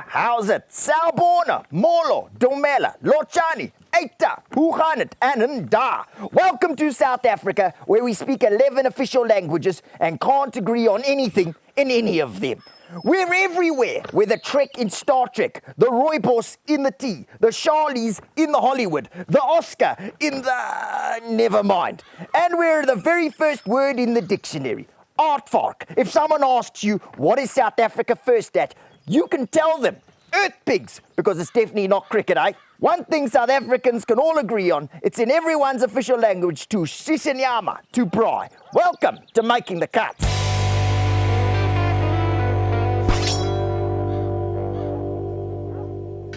how's it? Sawubona, Molo, Domela, Lochani, Eita, Huganet, and Nda. Welcome to South Africa, where we speak 11 official languages and can't agree on anything in any of them. We're everywhere. We're the Trek in Star Trek, the Rooibos in the tea, the Charlies in the Hollywood, the Oscar in the... never mind. And we're the very first word in the dictionary, aardvark. If someone asks you, what is South Africa first at, you can tell them, earth pigs, because it's definitely not cricket, eh? One thing South Africans can all agree on, it's in everyone's official language to Sisinyama, to braai. Welcome to Making the Cut.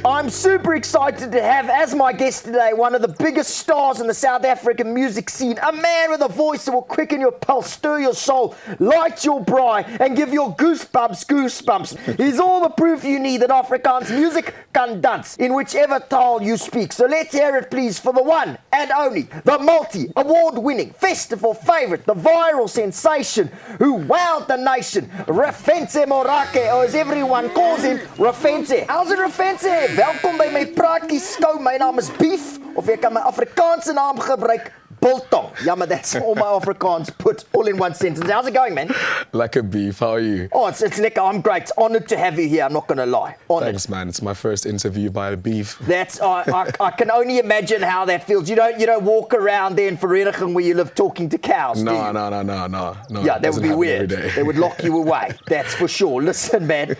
I'm super excited to have as my guest today one of the biggest stars in the South African music scene, a man with a voice that will quicken your pulse, stir your soul, light your braai, and give your goosebumps. He's all the proof you need that Afrikaans music can dance in whichever taal you speak. So let's hear it please for the one and only, the multi-award-winning, festival favorite, the viral sensation who wowed the nation, Refentse Morake, or as everyone calls him, Refentse. How's it, Refentse? Welkom by my praatjie skou. My naam is Beef, of ek kan my Afrikaanse naam gebruik, Biltong. Ja, maar that's all my Afrikaans put all in one sentence. How's it going, man? Lekker Beef, how are you? Oh, it's lekker. I'm great. It's honored to have you here, I'm not going to lie. Honored. Thanks, man. It's my first interview by Beef. That's I can only imagine how that feels. You don't walk around there in Vereniging where you live talking to cows, No. Yeah, that would be weird. They would lock you away, that's for sure. Listen, man,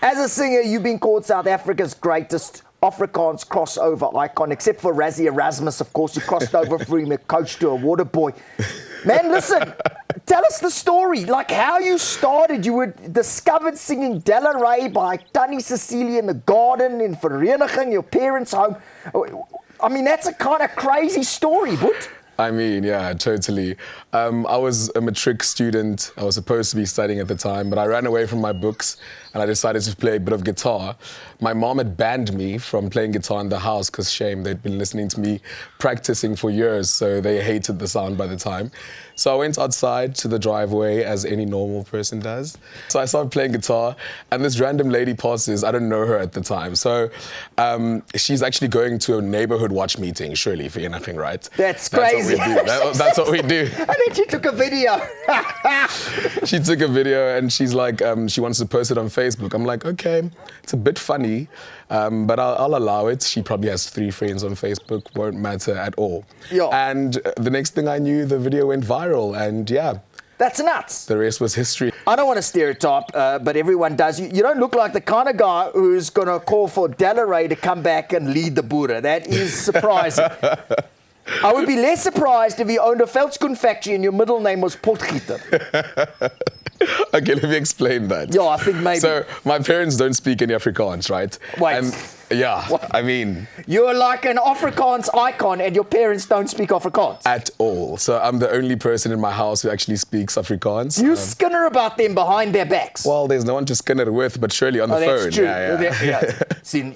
as a singer, you've been called South Africa's greatest Afrikaans crossover icon, except for Razzie Erasmus, of course, who crossed over from a coach to a water boy. Man, listen, tell us the story, like how you started. You were discovered singing Della Ray by Tannie Cecilia in the garden in Vereniging, your parents' home. I mean, that's a kind of crazy story, but... I mean, yeah, totally. I was a matric student. I was supposed to be studying at the time, but I ran away from my books and I decided to play a bit of guitar. My mom had banned me from playing guitar in the house because shame, they'd been listening to me practicing for years, so they hated the sound by the time. So I went outside to the driveway as any normal person does. So I started playing guitar and this random lady passes. I don't know her at the time. So she's actually going to a neighborhood watch meeting, surely, for anything, right? That's crazy. That's what we do. And then she took a video. She took a video and she's like, she wants to post it on Facebook. I'm like, okay, it's a bit funny, but I'll allow it. She probably has 3 friends on Facebook, won't matter at all. Yeah. And the next thing I knew, the video went viral and yeah. That's nuts. The rest was history. I don't want to stereotype, but everyone does. You don't look like the kind of guy who's going to call for Della Ray to come back and lead the Boere. That is surprising. I would be less surprised if you owned a Veldskoen factory and your middle name was Potgieter. Okay, let me explain that. Yeah, I think maybe. So, my parents don't speak any Afrikaans, right? Wait. And yeah, What? I mean... You're like an Afrikaans icon and your parents don't speak Afrikaans. At all. So I'm the only person in my house who actually speaks Afrikaans. You skinner about them behind their backs. Well, there's no one to skin it with, but surely on the phone. That's true. Yeah. Sien,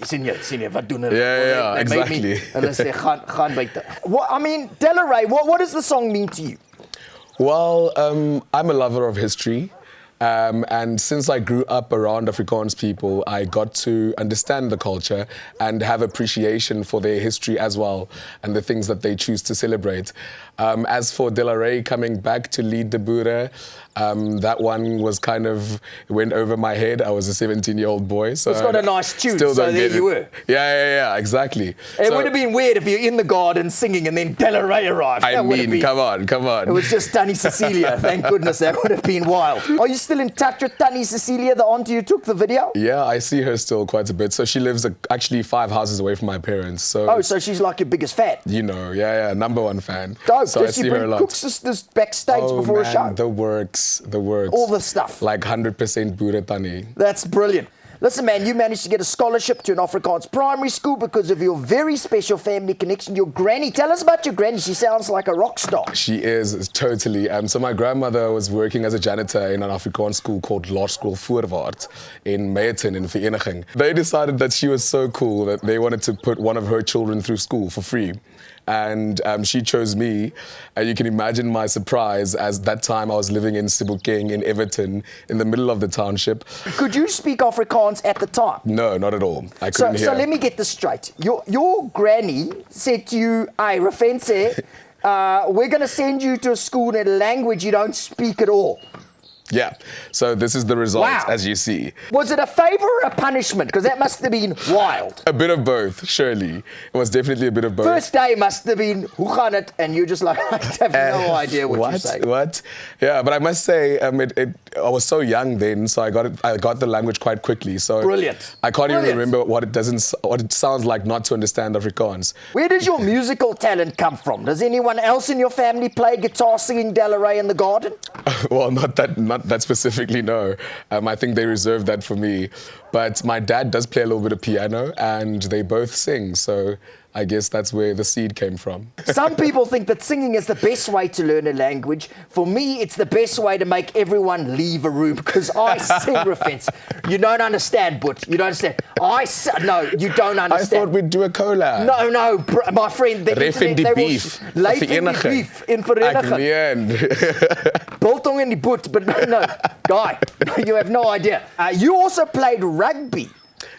wat doen hulle? Yeah, They make me- exactly. Hulle sê, gaan buite. What, I mean, Della Ray, what does the song mean to you? Well, I'm a lover of history. And since I grew up around Afrikaans people, I got to understand the culture and have appreciation for their history as well and the things that they choose to celebrate. As for Della Ray coming back to lead the Boere, that one was kind of went over my head. I was a 17-year-old boy. So It's got a nice tune, still so don't there get you it. were. Yeah, exactly. It would have been weird if you're in the garden singing and then Della Ray arrived. I mean, come on. It was just Tannie Cecilia. Thank goodness, that would have been wild. Are you still in touch with Tannie Cecilia, the auntie who took the video? Yeah, I see her still quite a bit. So she lives actually 5 houses away from my parents. So Oh, so she's like your biggest fan. you know, yeah, #1 fan. Dope. So I Does she see her a bring lot. cook sisters backstage before a show? The works. All the stuff. Like 100% Boere Tannie. That's brilliant. Listen, man, you managed to get a scholarship to an Afrikaans primary school because of your very special family connection. Your granny, tell us about your granny. She sounds like a rock star. She is, totally. So my grandmother was working as a janitor in an Afrikaans school called Laerskool Voorwaart in Meyerton in Vereniging. They decided that she was so cool that they wanted to put one of her children through school for free. and she chose me. And you can imagine my surprise as that time I was living in Sebokeng in Everton, in the middle of the township. Could you speak Afrikaans at the time? No, not at all. I couldn't hear. So let me get this straight. Your granny said to you, "Hey, Refentse, we're going to send you to a school in a language you don't speak at all." Yeah, so this is the result, Wow. as you see. Was it a favour or a punishment? Because that must have been wild. A bit of both, surely. It was definitely a bit of both. First day must have been, hoe gaan het? And you're just like, I have no idea what you're saying. What? Yeah, but I must say, I was so young then, so I got the language quite quickly. So Brilliant. I can't even Brilliant. remember what it sounds like not to understand Afrikaans. Where does your musical talent come from? Does anyone else in your family play guitar singing Delaray in the garden? Well, not that specifically, no. I think they reserved that for me. But my dad does play a little bit of piano, and they both sing. So I guess that's where the seed came from. Some people think that singing is the best way to learn a language. For me, it's the best way to make everyone leave a room, because I sing, Refentse. You don't understand, but you don't understand. No, you don't understand. I thought we'd do a collab. No, my friend. The Refentse beef. Refentse beef in Vereniging. Biltong in the boot, but no, guy, you have no idea. You also played rugby.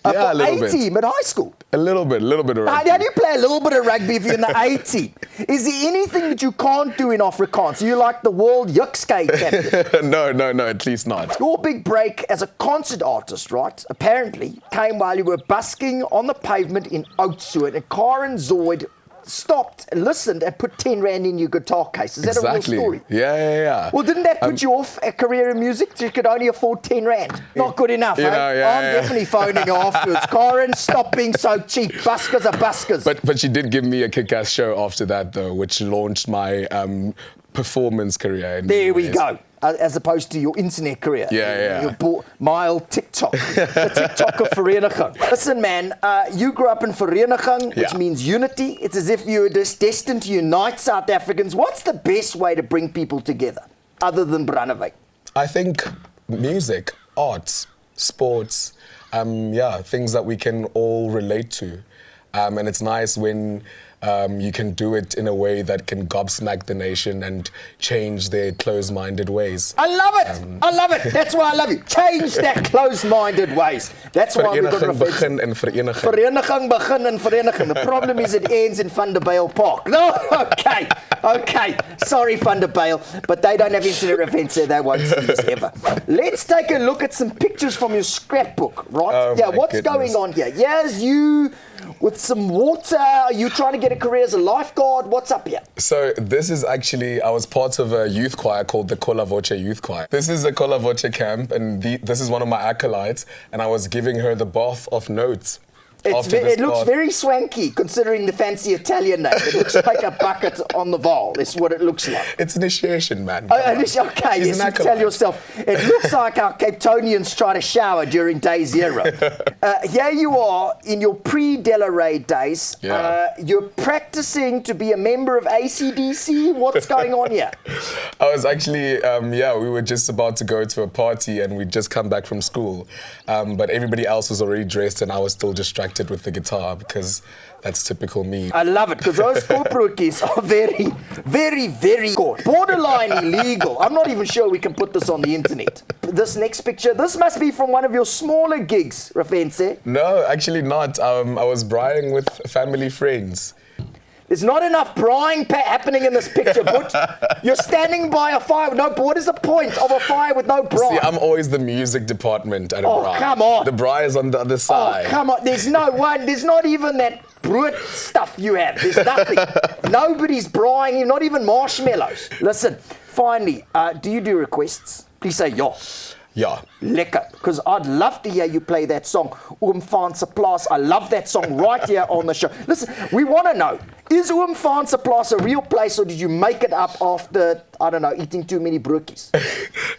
Yeah, a for little A-team at high school. A little bit of rugby. How do you play a little bit of rugby if you're in the A-team? Is there anything that you can't do in Afrikaans? You like the world Yukskate captain? No, at least not. Your big break as a concert artist, right, apparently came while you were busking on the pavement in Oudtshoorn, and a car and Zoid stopped, listened, and put 10 rand in your guitar case. Is that Exactly. a real story? Yeah. Well, didn't that put you off a career in music? So you could only afford 10 rand. Not good enough, eh? I'm definitely phoning her afterwards. Karen, stop being so cheap. Buskers are buskers. But she did give me a kick-ass show after that, though, which launched my performance career. In there we ways. go. As opposed to your internet career. Yeah. Your mild TikTok. The TikTok of Vereniging. Listen, man, you grew up in Vereniging, which means unity. It's as if you were destined to unite South Africans. What's the best way to bring people together, other than Brandewijk? I think music, arts, sports, things that we can all relate to. And it's nice when you can do it in a way that can gobsmack the nation and change their closed-minded ways. I love it. That's why I love you. Change that closed-minded ways. That's why we've got Vereniging en vereniging. Vereniging begin en vereniging. The problem is it ends in Van der Bijl Park. No, okay. Sorry, Van der Bijl, but they don't have internet events there. They won't see this ever. Let's take a look at some pictures from your scrapbook, right? Oh, what's going on here? Here's you with some water. Are you trying to get a career as a lifeguard? What's up here? So this is actually, I was part of a youth choir called the Kola Voce Youth Choir. This is a Kola Voce camp, and this is one of my acolytes, and I was giving her the bath of notes. It looks very swanky, considering the fancy Italian name. It looks like a bucket on the Val. That's what it looks like. It's initiation, man. Okay, yes, you tell yourself. It looks like our Cape Townians try to shower during day zero. Here you are in your pre-Delaray days. Yeah. You're practicing to be a member of AC/DC. What's going on here? I was actually, we were just about to go to a party, and we'd just come back from school. But everybody else was already dressed, and I was still distracted with the guitar, because that's typical me. I love it, because those corporates are very, very, very court. Borderline illegal. I'm not even sure we can put this on the internet. This next picture, this must be from one of your smaller gigs, Refentse. No, actually not. I was braaiing with family friends. There's not enough braaiing happening in this picture, but you're standing by a fire. No, but what is the point of a fire with no braai? See, I'm always the music department at a braai. Oh, come on. The braai is on the other side. Oh, come on. There's no one. There's not even that brood stuff you have. There's nothing. Nobody's braaiing you, not even marshmallows. Listen, finally, do you do requests? Please say ja. Yeah. Lekker, because I'd love to hear you play that song, Refentse Morake. I love that song right here on the show. Listen, we want to know, is Refentse Morake a real place, or did you make it up after, I don't know, eating too many broekies?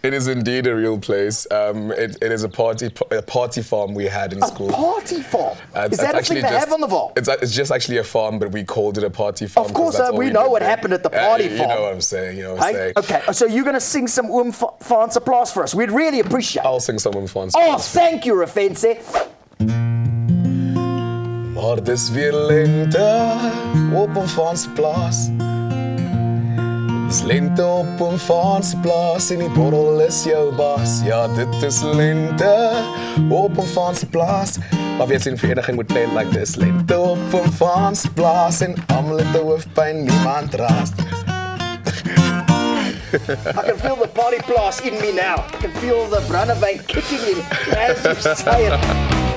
It is indeed a real place. It is a party farm we had in school. A party farm? Is that a thing they have on the Val? It's just actually a farm, but we called it a party farm. Of course, we know what happened at the party farm. You know what I'm saying. Okay, so you're going to sing some Refentse Morake for us. We'd really appreciate it. I'll sing some Refentse Morake. Oh, thank you, Refentse. Maar dis weer lente op 'n Franse plaas. Dis lente op 'n Franse plaas en die bottel is jou baas. Ja, dit is lente op 'n Franse plaas. Maar weet in vereniging moet play like this. Lente op 'n Franse plaas en almal het 'n hoofpyn, niemand raast. I can feel the party blast in me now. I can feel the brandewyn kicking in as you say it.